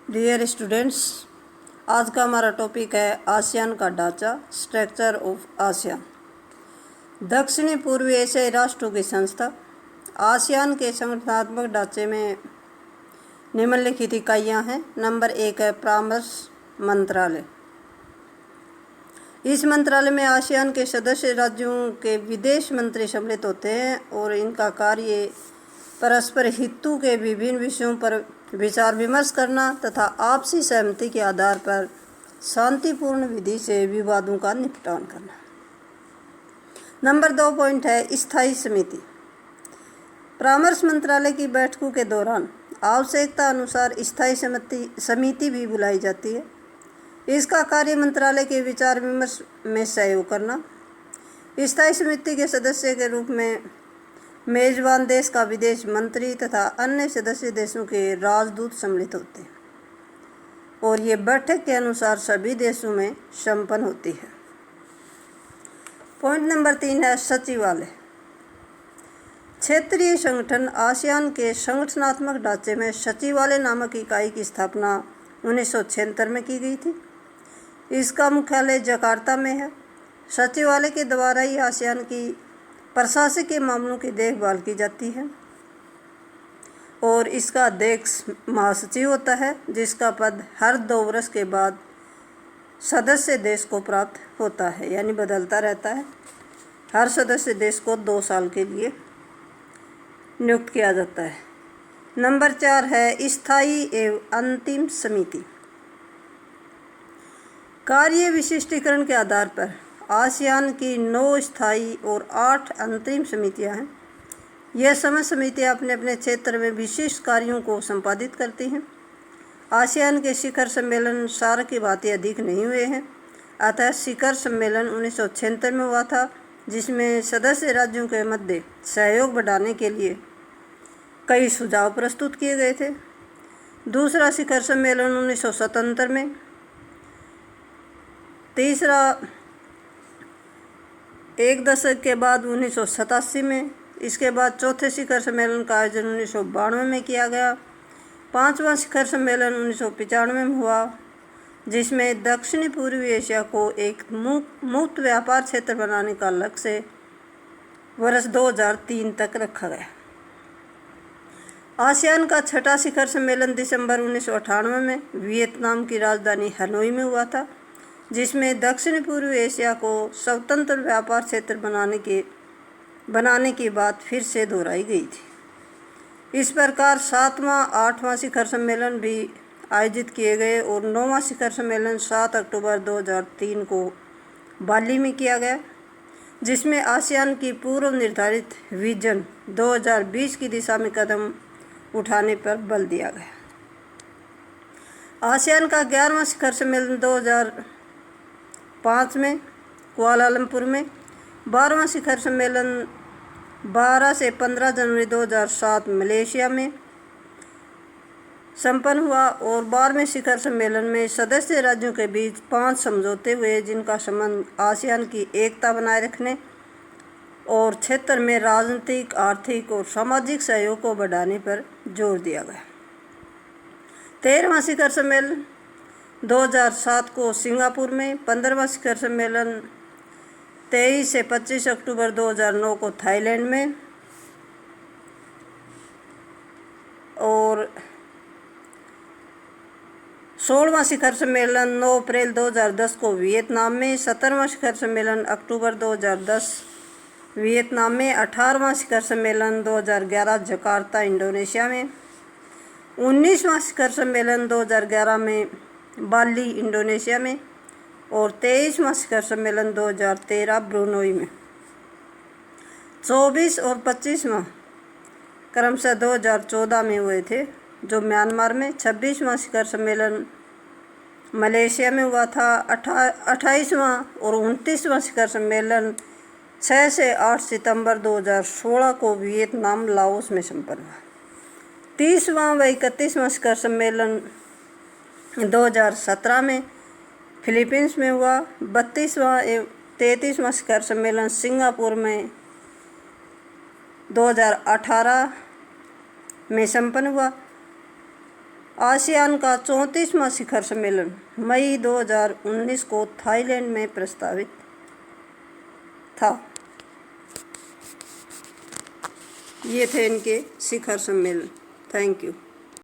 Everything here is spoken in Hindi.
डियर स्टूडेंट्स, आज का हमारा टॉपिक है आसियान का ढांचा, स्ट्रक्चर ऑफ आसियान। दक्षिणी पूर्वी एशियाई राष्ट्रों की संस्था आसियान के संगठनात्मक ढांचे में निम्नलिखित इकाइयाँ हैं। नंबर 1 है परामर्श मंत्रालय। इस मंत्रालय में आसियान के सदस्य राज्यों के विदेश मंत्री सम्मिलित होते हैं और इनका कार्य परस्पर हितों के विभिन्न विषयों पर विचार विमर्श करना तथा आपसी सहमति के आधार पर शांतिपूर्ण विधि से विवादों का निपटान करना। नंबर 2 पॉइंट है स्थायी समिति। परामर्श मंत्रालय की बैठकों के दौरान आवश्यकता अनुसार स्थायी समिति भी बुलाई जाती है। इसका कार्य मंत्रालय के विचार विमर्श में सहयोग करना। स्थायी समिति के सदस्य के रूप में मेजबान देश का विदेश मंत्री तथा अन्य सदस्य देशों के राजदूत सम्मिलित होते हैं और ये बैठक के अनुसार सभी देशों में संपन्न होती है। पॉइंट नंबर 3 है सचिवालय। क्षेत्रीय संगठन आसियान के संगठनात्मक ढांचे में सचिवालय नामक इकाई की स्थापना 1976 में की गई थी। इसका मुख्यालय जकार्ता में है। सचिवालय के द्वारा ही आसियान की प्रशासकीय मामलों की देखभाल की जाती है और इसका अध्यक्ष महासचिव होता है, जिसका पद हर 2 वर्ष के बाद सदस्य देश को प्राप्त होता है, यानी बदलता रहता है। हर सदस्य देश को 2 साल के लिए नियुक्त किया जाता है। नंबर 4 है स्थायी एवं अंतिम समिति। कार्य विशिष्टीकरण के आधार पर आसियान की 9 स्थायी और 8 अंतरिम समितियां हैं। यह समय समितियां अपने अपने क्षेत्र में विशिष्ट कार्यों को संपादित करती हैं। आसियान के शिखर सम्मेलन सार्क की भांति अधिक नहीं हुए हैं, अतः शिखर सम्मेलन 1976 में हुआ था, जिसमें सदस्य राज्यों के मध्य सहयोग बढ़ाने के लिए कई सुझाव प्रस्तुत किए गए थे। दूसरा शिखर सम्मेलन 1977 में, तीसरा 1 दशक के बाद 1987 में, इसके बाद चौथे शिखर सम्मेलन का आयोजन 1992 में किया गया। 5वां शिखर सम्मेलन 1995 में हुआ, जिसमें दक्षिणी पूर्वी एशिया को एक मुक्त व्यापार क्षेत्र बनाने का लक्ष्य वर्ष 2003 तक रखा गया। आसियान का 6ठा शिखर सम्मेलन दिसंबर 1998 में वियतनाम की राजधानी हनोई में हुआ था, जिसमें दक्षिण पूर्वी एशिया को स्वतंत्र व्यापार क्षेत्र बनाने की बात फिर से दोहराई गई थी। इस प्रकार 7वां 8वां शिखर सम्मेलन भी आयोजित किए गए और 9वां शिखर सम्मेलन 7 अक्टूबर 2003 को बाली में किया गया, जिसमें आसियान की पूर्व निर्धारित विजन 2020 की दिशा में कदम उठाने पर बल दिया गया। आसियान का 11वां शिखर सम्मेलन 2005 में कुआलालंपुर में, 12वां शिखर सम्मेलन 12 से 15 जनवरी 2007 मलेशिया में संपन्न हुआ और 12वें शिखर सम्मेलन में सदस्य राज्यों के बीच 5 समझौते हुए, जिनका संबंध आसियान की एकता बनाए रखने और क्षेत्र में राजनीतिक, आर्थिक और सामाजिक सहयोग को बढ़ाने पर जोर दिया गया। 13वां शिखर सम्मेलन 2007 को सिंगापुर में, 15वां शिखर सम्मेलन 23 से 25 अक्टूबर 2009 को थाईलैंड में और 16वां शिखर सम्मेलन 9 अप्रैल 2010 को वियतनाम में, 17वां शिखर सम्मेलन अक्टूबर 2010 वियतनाम में, 18वां शिखर सम्मेलन 2011 जकार्ता इंडोनेशिया में, 19वां शिखर सम्मेलन 2011 में बाली इंडोनेशिया में और 23वां शिखर सम्मेलन 2013 ब्रुनोई में। 24 और 25वां क्रमशः 2014 में हुए थे, जो म्यांमार में। 26वां शिखर सम्मेलन मलेशिया में हुआ था। 28वां और 29वां शिखर सम्मेलन 6 से 8 सितंबर 2016 को वियतनाम लाओस में संपन्न हुआ। 30वां व 31वां शिखर सम्मेलन 2017 में फिलीपींस में हुआ। 32वां एवं 33वां शिखर सम्मेलन सिंगापुर में 2018 में संपन्न हुआ। आसियान का 34वां शिखर सम्मेलन मई 2019 को थाईलैंड में प्रस्तावित था। ये थे इनके शिखर सम्मेलन। Thank you.